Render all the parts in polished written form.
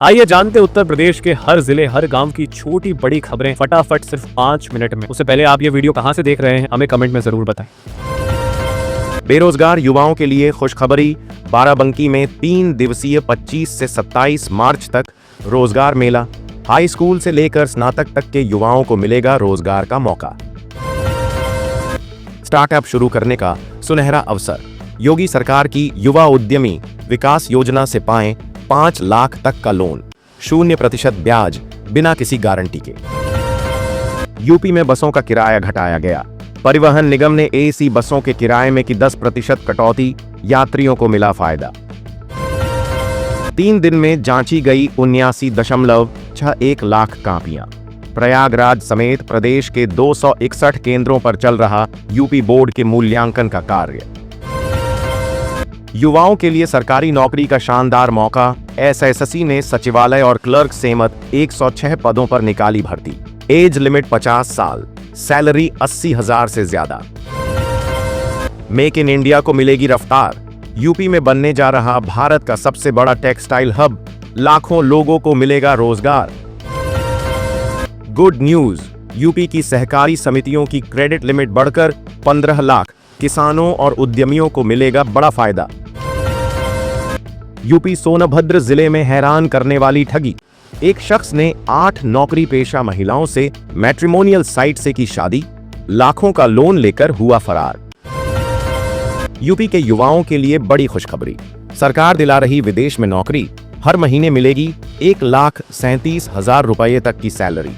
आइए जानते हैं उत्तर प्रदेश के हर जिले हर गांव की छोटी बड़ी खबरें फटाफट सिर्फ 5 मिनट में। उससे पहले आप ये वीडियो कहां से देख रहे हैं हमें कमेंट में जरूर बताएं। बेरोजगार युवाओं के लिए खुशखबरी। बाराबंकी में 3 दिवसीय 25 से 27 मार्च तक रोजगार मेला। हाई स्कूल से लेकर स्नातक तक के युवाओं को मिलेगा रोजगार का मौका। स्टार्टअप शुरू करने का सुनहरा अवसर। योगी सरकार की युवा उद्यमी विकास योजना से पाएं 5 लाख तक का लोन, 0% ब्याज, बिना किसी गारंटी के। यूपी में बसों का किराया घटाया गया। परिवहन निगम ने एसी बसों के किराए में की 10% कटौती, यात्रियों को मिला फायदा। 3 दिन में जांची गई 79.61 लाख कापियां। प्रयागराज समेत प्रदेश के 261 केंद्रों पर चल रहा यूपी बोर्ड के मूल्यांकन का कार्य। युवाओं के लिए सरकारी नौकरी का शानदार मौका। एसएससी ने सचिवालय और क्लर्क सेमत 106 पदों पर निकाली भर्ती। एज लिमिट 50 साल, सैलरी 80,000 से ज्यादा। मेक इन इंडिया को मिलेगी रफ्तार। यूपी में बनने जा रहा भारत का सबसे बड़ा टेक्सटाइल हब, लाखों लोगों को मिलेगा रोजगार। गुड न्यूज, यूपी की सहकारी समितियों की क्रेडिट लिमिट बढ़कर 15 लाख। किसानों और उद्यमियों को मिलेगा बड़ा फायदा। यूपी सोनभद्र जिले में हैरान करने वाली ठगी। एक शख्स ने 8 नौकरी पेशा महिलाओं से मैट्रिमोनियल साइट से की शादी, लाखों का लोन लेकर हुआ फरार। यूपी के युवाओं के लिए बड़ी खुशखबरी। सरकार दिला रही विदेश में नौकरी। हर महीने मिलेगी 1,37,000 रुपये तक की सैलरी।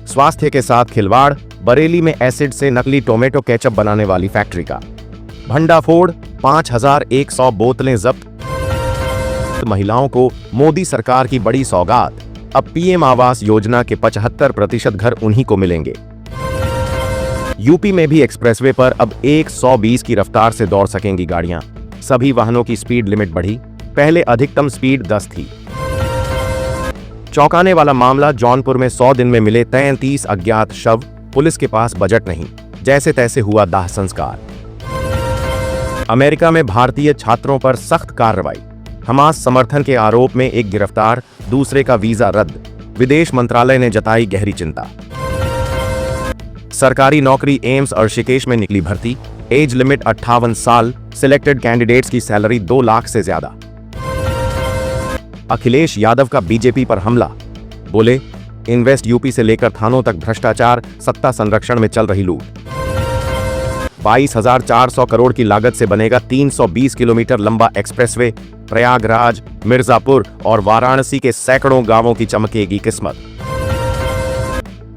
स्वास्थ्य के साथ खिलवाड़। बरेली में एसिड से नकली टोमेटो केचप बनाने वाली फैक्ट्री का भंडाफोड़। 5,100 बोतलें जब्त। महिलाओं को मोदी सरकार की बड़ी सौगात। अब पीएम आवास योजना के 75% घर उन्हीं को मिलेंगे। यूपी में भी एक्सप्रेसवे पर अब 120 की रफ्तार से दौड़ सकेंगी गाड़ियां। सभी वाहनों की स्पीड लिमिट बढ़ी। पहले अधिकतम स्पीड 10 थी। चौंकाने वाला मामला। जौनपुर में 100 दिन में मिले 33 अज्ञात शव। पुलिस के पास बजट नहीं, जैसे तैसे हुआ दाह संस्कार। अमेरिका में भारतीय छात्रों पर सख्त कार्रवाई। हमास समर्थन के आरोप में एक गिरफ्तार, दूसरे का वीजा रद्द। विदेश मंत्रालय ने जताई गहरी चिंता। सरकारी नौकरी एम्स और ऋषिकेश में निकली भर्ती। एज लिमिट 58 साल। सिलेक्टेड कैंडिडेट्स की सैलरी 2 लाख से ज्यादा। अखिलेश यादव का बीजेपी पर हमला। बोले, इन्वेस्ट यूपी से लेकर थानों तक भ्रष्टाचार, सत्ता संरक्षण में चल रही लूट। 22,400 करोड़ की लागत से बनेगा 320 किलोमीटर लंबा एक्सप्रेसवे। प्रयागराज, मिर्जापुर और वाराणसी के सैकड़ों गांवों की चमकेगी किस्मत।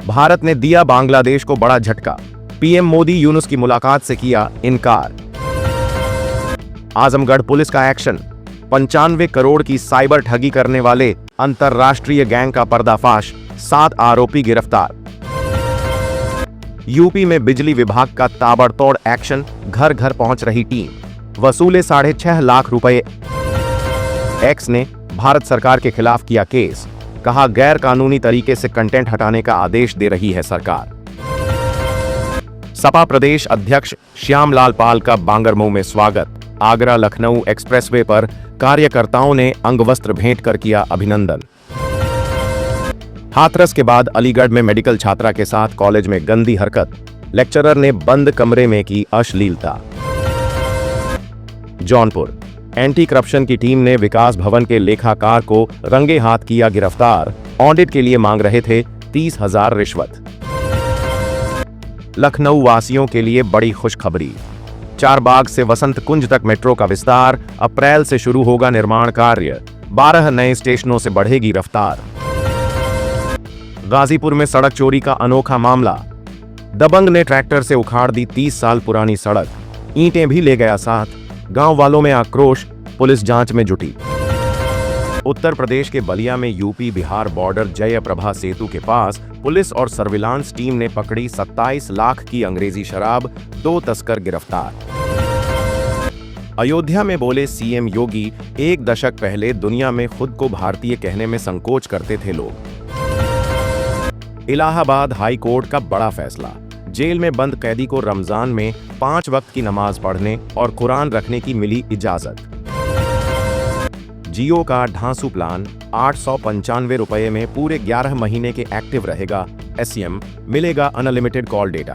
भारत ने दिया बांग्लादेश को बड़ा झटका। पीएम मोदी यूनुस की मुलाकात से किया इनकार। आजमगढ़ पुलिस का एक्शन। 95 करोड़ की साइबर ठगी करने वाले अंतरराष्ट्रीय गैंग का पर्दाफाश। 7 आरोपी गिरफ्तार। यूपी में बिजली विभाग का ताबड़तोड़ एक्शन। घर घर पहुंच रही टीम। वसूले 6.5 लाख रुपए। एक्स ने भारत सरकार के खिलाफ किया केस। कहा, गैर कानूनी तरीके से कंटेंट हटाने का आदेश दे रही है सरकार। सपा प्रदेश अध्यक्ष श्यामलाल पाल का बांगरमऊ में स्वागत। आगरा लखनऊ एक्सप्रेसवे पर कार्यकर्ताओं ने अंगवस्त्र भेंट कर किया अभिनंदन। हाथरस के बाद अलीगढ़ में मेडिकल छात्रा के साथ कॉलेज में गंदी हरकत। लेक्चरर ने बंद कमरे में की अश्लीलता। जौनपुर एंटी करप्शन की टीम ने विकास भवन के लेखाकार को रंगे हाथ किया गिरफ्तार। ऑडिट के लिए मांग रहे थे 30,000 रिश्वत। लखनऊ वासियों के लिए बड़ी खुशखबरी। चारबाग से वसंत कुंज तक मेट्रो का विस्तार। अप्रैल से शुरू होगा निर्माण कार्य। 12 नए स्टेशनों से बढ़ेगी रफ्तार। गाजीपुर में सड़क चोरी का अनोखा मामला। दबंग ने ट्रैक्टर से उखाड़ दी 30 साल पुरानी सड़क। ईंटें भी ले गया साथ। गांव वालों में आक्रोश। पुलिस जांच में जुटी। उत्तर प्रदेश के बलिया में यूपी बिहार बॉर्डर जयप्रभा सेतु के पास पुलिस और सर्विलांस टीम ने पकड़ी 27 लाख की अंग्रेजी शराब। 2 तस्कर गिरफ्तार। अयोध्या में बोले सीएम योगी, 1 दशक पहले दुनिया में खुद को भारतीय कहने में संकोच करते थे लोग। इलाहाबाद हाई कोर्ट का बड़ा फैसला। जेल में बंद कैदी को रमजान में 5 वक्त की नमाज पढ़ने और कुरान रखने की मिली इजाजत। जियो का ढांसू प्लान 895 रुपये में पूरे 11 महीने के एक्टिव रहेगा। SCM मिलेगा unlimited call data.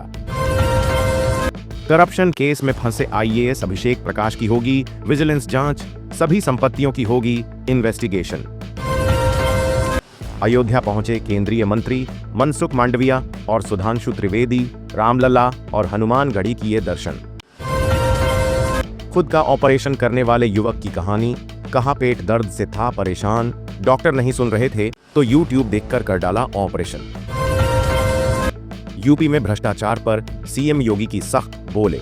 Corruption case में फंसे IAS अभिषेक प्रकाश की होगी विजिलेंस जांच, सभी संपत्तियों की होगी इन्वेस्टिगेशन। अयोध्या पहुंचे केंद्रीय मंत्री मनसुख मांडविया और सुधांशु त्रिवेदी, रामलला और हनुमानगढ़ी किए दर्शन। खुद का ऑपरेशन करने वाले युवक की कहानी, कहां पेट दर्द से था परेशान, डॉक्टर नहीं सुन रहे थे तो YouTube देखकर कर डाला ऑपरेशन। यूपी में भ्रष्टाचार पर CM योगी की सख्त बोले,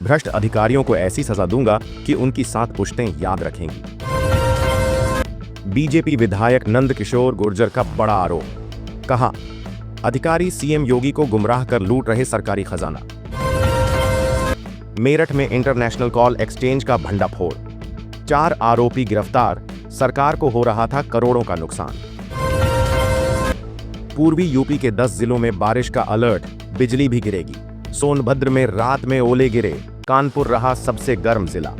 भ्रष्ट अधिकारियों को ऐसी सजा दूंगा कि उनकी 7 पुश्तें याद रखेंगी। बीजेपी विधायक नंद किशोर गुर्जर का बड़ा आरोप, कहा अधिकारी CM योगी को गुमराह कर लूट रहे सरकारी खजाना। मेरठ में इंटरनेशनल कॉल एक्सचेंज का भंडाफोड़, 4 आरोपी गिरफ्तार, सरकार को हो रहा था करोड़ों का नुकसान। पूर्वी यूपी के 10 जिलों में बारिश का अलर्ट, बिजली भी गिरेगी। सोनभद्र में रात में ओले गिरे, कानपुर रहा सबसे गर्म जिला।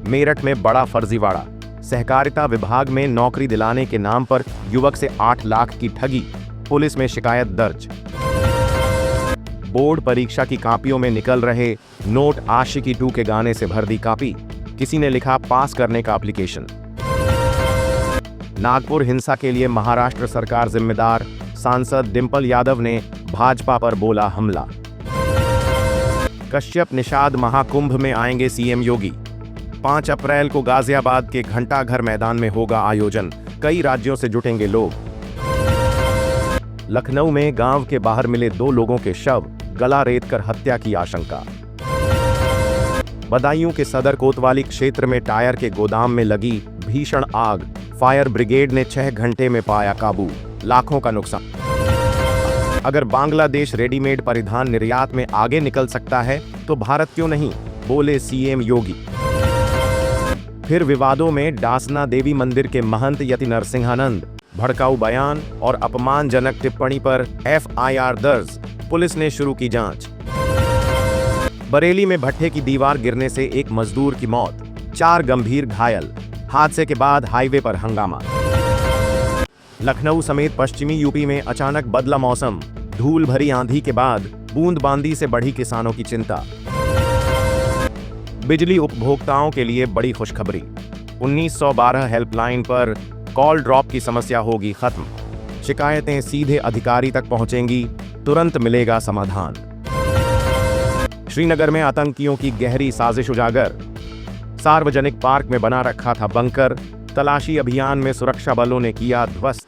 मेरठ में बड़ा फर्जीवाड़ा, सहकारिता विभाग में नौकरी दिलाने के नाम पर युवक से 8 लाख की ठगी, पुलिस में शिकायत दर्ज। बोर्ड परीक्षा की कापियों में निकल रहे नोट, आशिकी 2 के गाने से भर दी कापी, किसी ने लिखा पास करने का एप्लीकेशन। नागपुर हिंसा के लिए महाराष्ट्र सरकार जिम्मेदार, सांसद डिंपल यादव ने भाजपा पर बोला हमला। कश्यप निषाद महाकुंभ में आएंगे CM योगी, 5 अप्रैल को गाजियाबाद के घंटाघर मैदान में होगा आयोजन, कई राज्यों से जुटेंगे लोग। लखनऊ में गांव के बाहर मिले 2 लोगों के शव, गला रेतकर हत्या की आशंका। बदायूं के सदर कोतवाली क्षेत्र में टायर के गोदाम में लगी भीषण आग, फायर ब्रिगेड ने 6 घंटे में पाया काबू, लाखों का नुकसान। अगर बांग्लादेश रेडीमेड परिधान निर्यात में आगे निकल सकता है तो भारत क्यों नहीं, बोले CM योगी। फिर विवादों में डासना देवी मंदिर के महंत यति नरसिंहानंद, भड़काऊ बयान और अपमानजनक टिप्पणी पर FIR दर्ज, पुलिस ने शुरू की जांच। बरेली में भट्ठे की दीवार गिरने से एक मजदूर की मौत, 4 गंभीर घायल, हादसे के बाद हाईवे पर हंगामा। लखनऊ समेत पश्चिमी यूपी में अचानक बदला मौसम, धूल भरी आंधी के बाद बूंदबांदी से बढ़ी किसानों की चिंता। बिजली उपभोक्ताओं के लिए बड़ी खुशखबरी, 1912 हेल्पलाइन पर कॉल ड्रॉप की समस्या होगी खत्म, शिकायतें सीधे अधिकारी तक पहुंचेंगी, तुरंत मिलेगा समाधान। श्रीनगर में आतंकियों की गहरी साजिश उजागर, सार्वजनिक पार्क में बना रखा था बंकर, तलाशी अभियान में सुरक्षा बलों ने किया ध्वस्त।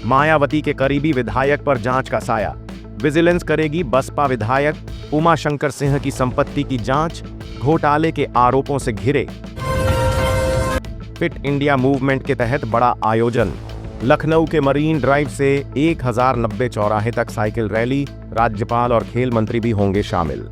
मायावती के करीबी विधायक पर जांच का साया, विजिलेंस करेगी बसपा विधायक उमाशंकर सिंह की संपत्ति की जांच, घोटाले के आरोपों से घिरे। फिट इंडिया मूवमेंट के तहत बड़ा आयोजन, लखनऊ के मरीन ड्राइव से 1090 चौराहे तक साइकिल रैली, राज्यपाल और खेल मंत्री भी होंगे शामिल।